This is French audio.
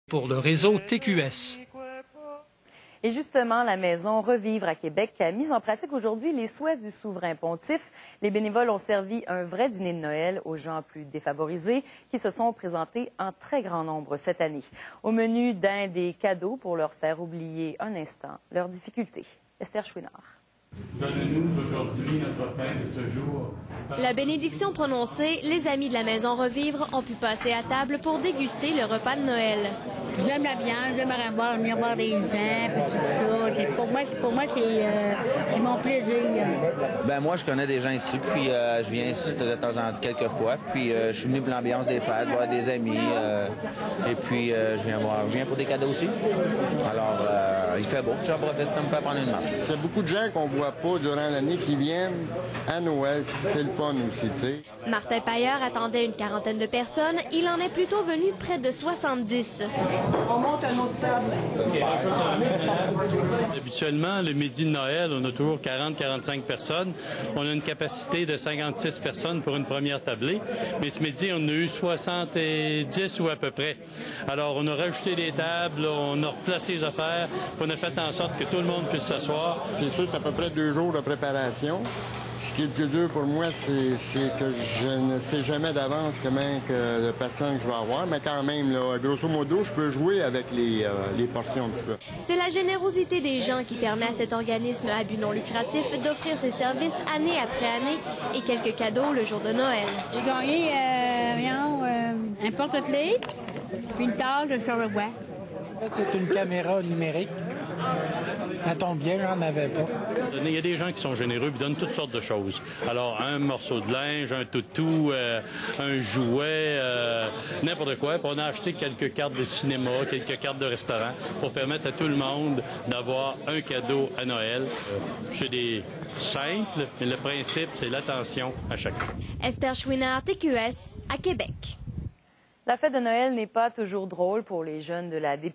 pour le réseau TQS. Et justement, la Maison Revivre à Québec a mis en pratique aujourd'hui les souhaits du souverain pontife. Les bénévoles ont servi un vrai dîner de Noël aux gens plus défavorisés qui se sont présentés en très grand nombre cette année. Au menu d'un des cadeaux pour leur faire oublier un instant leurs difficultés. Esther Chouinard. Donne-nous aujourd'hui notre pain de ce jour. La bénédiction prononcée, les amis de la Maison Revivre ont pu passer à table pour déguster le repas de Noël. J'aime la viande, j'aimerais venir voir des gens, puis tout ça. Pour moi c'est mon plaisir. Ben moi, je connais des gens ici, puis je viens ici de temps en temps quelques fois. Puis je suis venu pour l'ambiance des fêtes, voir des amis. Et puis je viens pour des cadeaux aussi. Alors, il fait beau, j'en profite, ça me fait prendre une marche. C'est beaucoup de gens qu'on voit pas durant l'année qui viennent à Noël. C'est le fun aussi, tu sais. Martin Pailleur attendait une quarantaine de personnes. Il en est plutôt venu près de 70. On monte à notre table. Habituellement, le midi de Noël, on a toujours 40-45 personnes. On a une capacité de 56 personnes pour une première tablée. Mais ce midi, on a eu 70 ou à peu près. Alors, on a rajouté des tables, on a replacé les affaires, puis on a fait en sorte que tout le monde puisse s'asseoir. C'est sûr, c'est à peu près 2 jours de préparation. Ce qui est le plus dur pour moi, c'est que je ne sais jamais d'avance combien de personnes je vais avoir, mais quand même, là, grosso modo, je peux jouer avec les portions un petit peu. C'est la générosité des gens qui permet à cet organisme à but non lucratif d'offrir ses services année après année et quelques cadeaux le jour de Noël. J'ai gagné un porte-clés, puis une table de Charlevoix. C'est une caméra numérique. Ça tombe bien, j'en avais pas. Il y a des gens qui sont généreux et donnent toutes sortes de choses. Alors, un morceau de linge, un toutou, un jouet, n'importe quoi. Puis on a acheté quelques cartes de cinéma, quelques cartes de restaurant pour permettre à tout le monde d'avoir un cadeau à Noël. C'est des simples, mais le principe, c'est l'attention à chacun. Esther Chouinard, TQS, à Québec. La fête de Noël n'est pas toujours drôle pour les jeunes de la